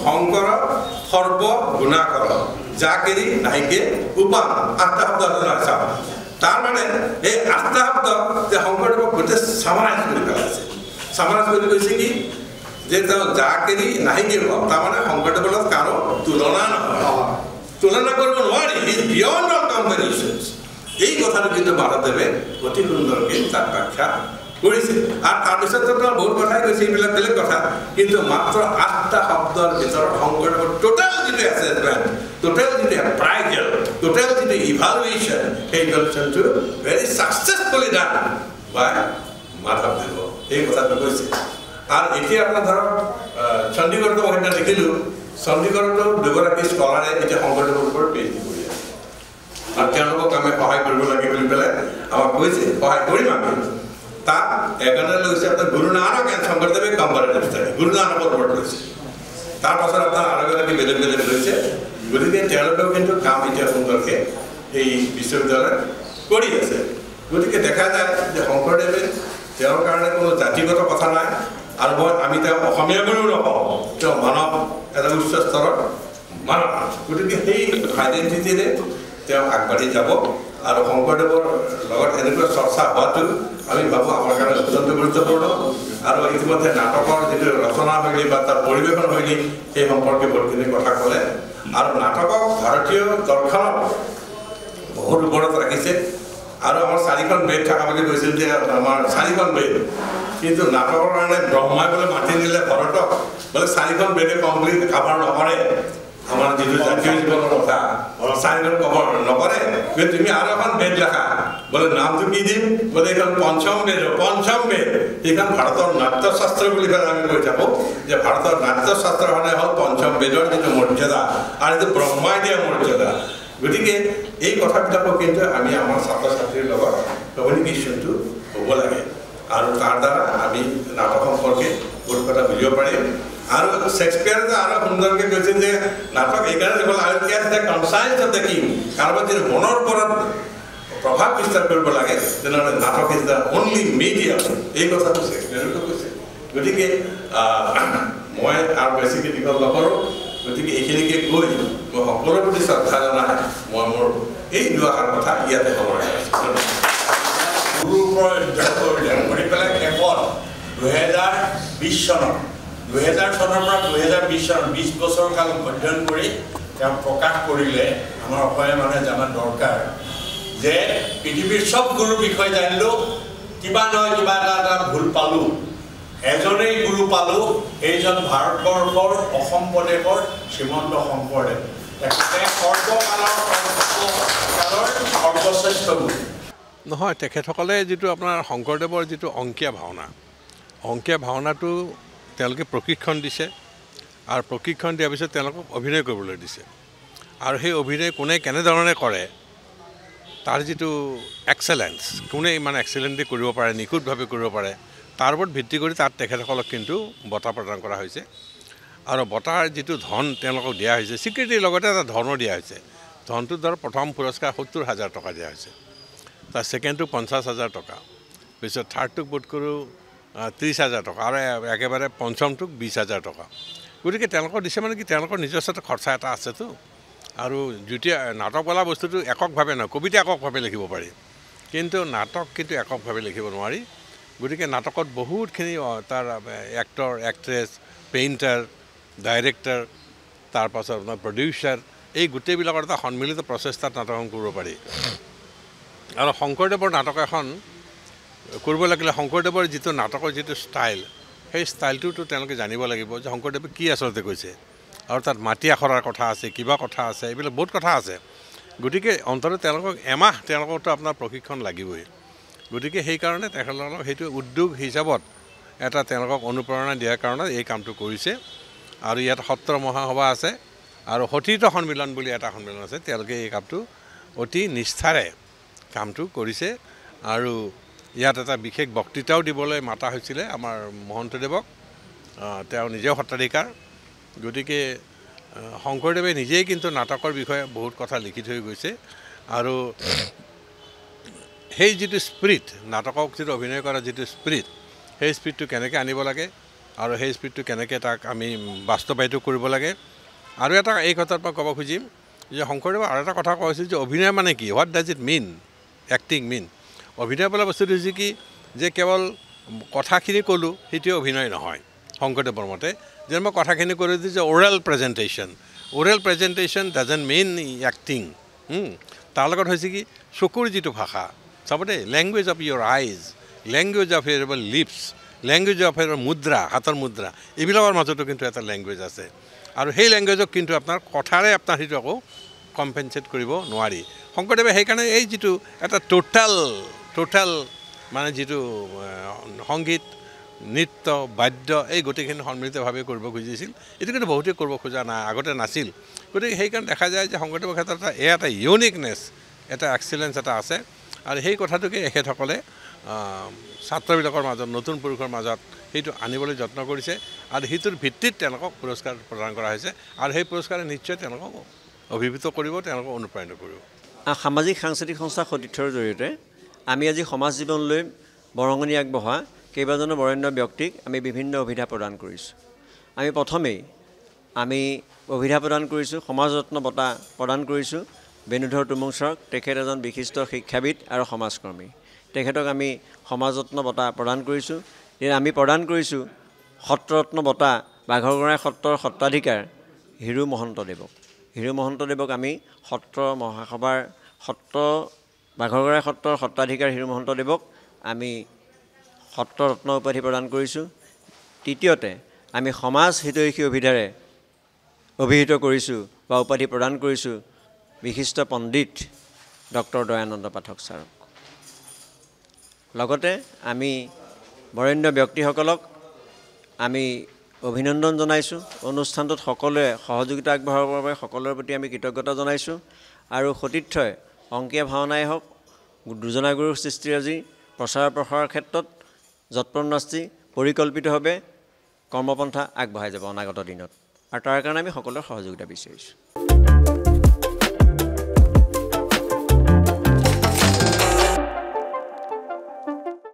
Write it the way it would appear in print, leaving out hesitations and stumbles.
শংকৰ সৰ্ব গুণাকৰ যাকেৰি নাহিকে উপাম 8টা শব্দ আছে তাৰ মানে এই 8টা শব্দ যে শংকৰদেৱক গোটেই সামাৰাইজ কৰি পেলাইছে সামাৰাইজ কৰি কৈছে কি যে তেওঁ যাকেৰি নাহিকে উপাম তাৰ মানে শংকৰদেৱৰ লগত কাৰো তুলনা নহয় তুলনা কৰিব নোৱাৰি ইজ বিয়ণ্ড অল কম্পেৰিজনছ এই কথাটো কিন্তু মাধৱদেৱে অতি সুন্দৰকৈ তাক ব্যাখ্যা কৰিছে আৰু তাৰপিছত বহুত কথাই কৈছে এইবিলাক বেলেগ কথা কিন্তু মাত্ৰ 8টা শব্দৰ ভিতৰত শংকৰদেৱৰ টোটেল যিটো এছেছমেণ্ট টোটেল যিটো এপ্ৰাইজেল টোটেল যিটো ইভালুৱেশ্যন সেই ইভালুৱেশ্যনটো ভেৰি ছাকচেছফুলি ডান বাই মাধৱদেৱ এই কথাটো কৈছে আৰু এতিয়া আপোনাৰ ধৰক চণ্ডীগড়তো মই সেইদিনা দেখিলোঁ চণ্ডীগড়তো দুগৰাকী স্কলাৰে এতিয়া শংকৰদেৱৰ ওপৰত PhD কৰি আছে আৰু তেওঁলোকক আমি সহায় কৰিব লাগে বুলি পেলাই আমাক কৈছে সহায় কৰিম আমি তাত এজনে লৈছে আপোনাৰ গুৰু নানক এণ্ড শংকৰদেৱে কম্পাৰেটিভ ষ্টাডি গুৰু নানকৰ ওপৰত লৈছে তাৰপাছত আপোনাৰ আৰু এগৰাকী বেলেগ বেলেগ লৈছে গতিকে তেওঁলোকেও কিন্তু কাম এতিয়া সুন্দৰকৈ এই বিশ্ববিদ্যালয়ত কৰি আছে গতিকে দেখা যায় যে শংকৰদেৱে তেওঁৰ কাৰণে কোনো জাতিগত কথা নাই আৰু আমি তেওঁ অসমীয়া বুলিও নকওঁ তেওঁ মানৱ এটা উচ্চ স্তৰৰ মানৱ গতিকে সেই আইডেণ্টিটিৰে তেওঁ আগবাঢ়ি যাব আৰু শংকৰদেৱৰ লগত এনেকুৱা চৰ্চা হোৱাটো আমি ভাবোঁ আমাৰ কাৰণে অত্যন্ত গুৰুত্বপূৰ্ণ আৰু ইতিমধ্যে নাটকৰ যিটো ৰচনা শৈলী বা তাৰ পৰিৱেশন শৈলী সেই সম্পৰ্কে বহুতখিনি কথা ক'লে আৰু নাটকক ভাৰতীয় দৰ্শনত বহুত ওপৰত ৰাখিছে আৰু আমাৰ 4খন বেদ থকা বুলি কৈছিল যে আমাৰ 4খন বেদ কিন্তু নাটকৰ কাৰণে ব্ৰহ্মাই বোলে মাতি নিলে ভৰতক বোলে 4খন বেদে কমপ্লিট কাভাৰ নকৰে আমাৰ যিটো জাতীয় জীৱনৰ কথা 4খন কভাৰ নকৰে তুমি আৰু এখন বেদ লেখা বোলে নামটো কি দিম বোলে এইখন পঞ্চম বেদ এইখন ভাৰতৰ নাট্যশাস্ত্ৰ বুলি পেলাই আমি কৈ থাকোঁ যে ভাৰতৰ নাট্যশাস্ত্ৰখনে হ'ল পঞ্চম বেদৰ যিটো মৰ্যাদা আৰু যিটো ব্ৰহ্মাই দিয়া মৰ্যাদা গতিকে এই কথাবিলাকো কিন্তু আমি আমাৰ ছাত্ৰ ছাত্ৰীৰ লগত কমিউনিকেশ্যনটো হ'ব লাগে আৰু তাৰ দ্বাৰা আমি নাটক সম্পৰ্কে বহুত কথা বুজিব পাৰিম আৰু শেক্সপিয়াৰে আৰু সুন্দৰকৈ কৈছে যে নাটক এইকাৰণে দিব লাগে catch the conscience of the king কাৰোবাৰ যদি মনৰ ওপৰত প্ৰভাৱ বিস্তাৰ কৰিব লাগে তেনেহ'লে নাটক ইজ দ্য অনলি মিডিয়াম এই কথাটো শেক্সপিয়াৰে কৈছে গতিকে মই আৰু বেছিকৈ দীঘল নকৰোঁ গতিকে এইখিনিকে কৈ মই সকলোৰে প্ৰতি শ্ৰদ্ধা জনাই মই মোৰ এই দুআষাৰ কথা ইয়াতে সামৰাই আছোঁ গুৰুৰ কৰি পেলাই কেৱল 2020 চনত 2000 চনৰ পৰা 2020 চনত 20 বছৰ কাল অধ্যয়ন কৰি তেওঁ প্ৰকাশ কৰিলে আমাৰ অসমীয়া মানুহে জনা দৰকাৰ যে পৃথিৱীৰ চব গুৰুৰ বিষয়ে জানিলোঁ কিবা নহয় কিবা এটা ভুল পালোঁ এজনেই গুৰু পালোঁ এইজন ভাৰতবৰ্ষৰ অসম প্ৰদেশৰ শ্ৰীমন্ত শংকৰদেৱ তেখেতে সৰ্বকালৰ সৰ্বশ্ৰেষ্ঠ গুৰু নহয় তেখেতসকলে যিটো আপোনাৰ শংকৰদেৱৰ যিটো অংকীয়া ভাওনাটো তেওঁলোকে প্ৰশিক্ষণ দিছে আৰু প্ৰশিক্ষণ দিয়াৰ পিছত তেওঁলোকক অভিনয় কৰিবলৈ দিছে আৰু সেই অভিনয় কোনে কেনেধৰণে কৰে তাৰ যিটো এক্সেলেঞ্চ কোনে ইমান এক্সেলেণ্টলি কৰিব পাৰে নিখুঁতভাৱে কৰিব পাৰে তাৰ ওপৰত ভিত্তি কৰি তাত তেখেতসকলক কিন্তু বঁটা প্ৰদান কৰা হৈছে আৰু বঁটাৰ যিটো ধন তেওঁলোকক দিয়া হৈছে স্বীকৃতিৰ লগতে এটা ধনো দিয়া হৈছে ধনটো ধৰক প্ৰথম পুৰস্কাৰ 70,000 টকা দিয়া হৈছে তাৰ ছেকেণ্ডটো 50,000 টকা পিছত থাৰ্ডটোক বোধ কৰোঁ 30,000 টকা আৰু একেবাৰে পঞ্চমটোক 20,000 টকা গতিকে তেওঁলোকক দিছে মানে কি তেওঁলোকৰ নিজস্ব খৰচা এটা আছেতো আৰু যেতিয়া নাটক বোলা বস্তুটো এককভাৱে নহয় কবিতা এককভাৱে লিখিব পাৰি কিন্তু নাটক কিন্তু এককভাৱে লিখিব নোৱাৰি গতিকে নাটকত বহুতখিনি তাৰ এক্টৰ এক্ট্ৰেছ পেইণ্টাৰ ডাইৰেক্টৰ তাৰপাছত আপোনাৰ প্ৰডিউচাৰ এই গোটেইবিলাকৰ এটা সন্মিলিত প্ৰচেষ্টাত নাটকখন কৰিব পাৰি আৰু শংকৰদেৱৰ নাটক এখন কৰিব লাগিলে শংকৰদেৱৰ যিটো নাটকৰ যিটো ষ্টাইল সেই ষ্টাইলটোতো তেওঁলোকে জানিব লাগিব যে শংকৰদেৱে কি আচলতে কৈছে আৰু তাত মাটি আখৰাৰ কথা আছে কিবা কথা আছে এইবিলাক বহুত কথা আছে গতিকে অন্ততঃ তেওঁলোকক এমাহ তেওঁলোকৰতো আপোনাৰ প্ৰশিক্ষণ লাগিবই গতিকে সেইকাৰণে তেখেতসকলক সেইটো উদ্যোগ হিচাপত এটা তেওঁলোকক অনুপ্ৰেৰণা দিয়াৰ কাৰণে এই কামটো কৰিছে আৰু ইয়াত সত্ৰ মহাসভা আছে আৰু সতীৰ্থ সন্মিলন বুলি এটা সন্মিলন আছে তেওঁলোকে এই কামটো অতি নিষ্ঠাৰে কামটো কৰিছে আৰু ইয়াত এটা বিশেষ বক্তৃতাও দিবলৈ মাতা হৈছিলে আমাৰ মহন্তদেৱক তেওঁ নিজেও সত্ৰাধিকাৰ গতিকে শংকৰদেৱে নিজেই কিন্তু নাটকৰ বিষয়ে বহুত কথা লিখি থৈ গৈছে আৰু সেই যিটো স্পিৰিট নাটকক যিটো অভিনয় কৰা যিটো স্পিৰিট সেই স্পিৰিটটো কেনেকৈ আনিব লাগে আৰু সেই স্পিৰিটটো কেনেকৈ তাক আমি বাস্তৱায়িত কৰিব লাগে আৰু এটা এই কথাৰ পৰা ক'ব খুজিম যে শংকৰদেৱে আৰু এটা কথা কৈছিল যে অভিনয় মানে কি what does it mean acting mean অভিনয় বোলা বস্তুটো হৈছে কি যে কেৱল কথাখিনি ক'লোঁ সেইটোৱে অভিনয় নহয় শংকৰদেৱৰ মতে যে মই কথাখিনি কৰি দিছোঁ যে oral presentation doesn't mean acting তাৰ লগত হৈছে কি চকুৰ যিটো ভাষা চাবদে language of your eyes language of your lips language of your মুদ্ৰা হাতৰ মুদ্ৰা এইবিলাকৰ মাজতো কিন্তু এটা লেংগুৱেজ আছে আৰু সেই লেংগুৱেজক কিন্তু আপোনাৰ কথাৰে আপোনাৰ সেইটো আকৌ কম্পেনচেট কৰিব নোৱাৰি শংকৰদেৱে সেইকাৰণে এই যিটো এটা টোটেল মানে যিটো সংগীত নৃত্য বাদ্য এই গোটেইখিনি সন্মিলিতভাৱে কৰিব খুজিছিল এইটো কিন্তু বহুতেই কৰিব খোজা নাই আগতে নাছিল গতিকে সেইকাৰণে দেখা যায় যে শংকৰদেৱৰ ক্ষেত্ৰত এটা ইউনিকনেছ এটা এক্সিলেঞ্চ এটা আছে আৰু সেই কথাটোকে এখেতসকলে ছাত্ৰবিলাকৰ মাজত নতুন পুৰুষৰ মাজত সেইটো আনিবলৈ যত্ন কৰিছে আৰু সেইটোৰ ভিত্তিত তেওঁলোকক পুৰস্কাৰ প্ৰদান কৰা হৈছে আৰু সেই পুৰস্কাৰে নিশ্চয় তেওঁলোকক অভিভূত কৰিব তেওঁলোকক অনুপ্ৰাণিত কৰিব সামাজিক সাংস্কৃতিক সংস্থা সতীৰ্থৰ জৰিয়তে আমি আজি সমাজ জীৱনলৈ বৰঙণি আগবঢ়া কেইবাজনো বৰেণ্য ব্যক্তিক আমি বিভিন্ন অভিধা প্ৰদান কৰিছোঁ আমি প্ৰথমেই অভিধা প্ৰদান কৰিছোঁ সমাজৰত্ন বঁটা প্ৰদান কৰিছোঁ বেণুধৰ তুমুং ছাৰক তেখেত এজন বিশিষ্ট শিক্ষাবিদ আৰু সমাজকৰ্মী তেখেতক আমি সমাজৰত্ন বঁটা প্ৰদান কৰিছোঁ আমি প্ৰদান কৰিছোঁ সত্ৰৰত্ন বঁটা বাঘৰগৰাই সত্ৰৰ সত্ৰাধিকাৰ হিৰু মহন্তদেৱক আমি সত্ৰ মহাসভাৰ বাঘৰগৰাই সত্ৰৰ সত্ৰাধিকাৰ হিৰু মহন্তদেৱক আমি সত্ৰৰত্ন উপাধি প্ৰদান কৰিছোঁ তৃতীয়তে আমি সমাজ হিতৈষী অভিধাৰে অভিহিত কৰিছোঁ বা উপাধি প্ৰদান কৰিছোঁ বিশিষ্ট পণ্ডিত ডক্টৰ দয়ানন্দ পাঠক ছাৰক লগতে আমি বৰেণ্য ব্যক্তিসকলক আমি অভিনন্দন জনাইছোঁ অনুষ্ঠানটোত সকলোৱে সহযোগিতা আগবঢ়াবৰ বাবে সকলোৰে প্ৰতি আমি কৃতজ্ঞতা জনাইছোঁ আৰু সতীৰ্থই অংকীয়া ভাওনাই হওক দুজনা গুৰুৰ সৃষ্টিৰাজি প্ৰচাৰ প্ৰসাৰৰ ক্ষেত্ৰত যৎপৰোনাস্তি পৰিকল্পিতভাৱে কৰ্মপন্থা আগবঢ়াই যাব অনাগত দিনত আৰু তাৰ কাৰণে আমি সকলোৰে সহযোগিতা বিচাৰিছোঁ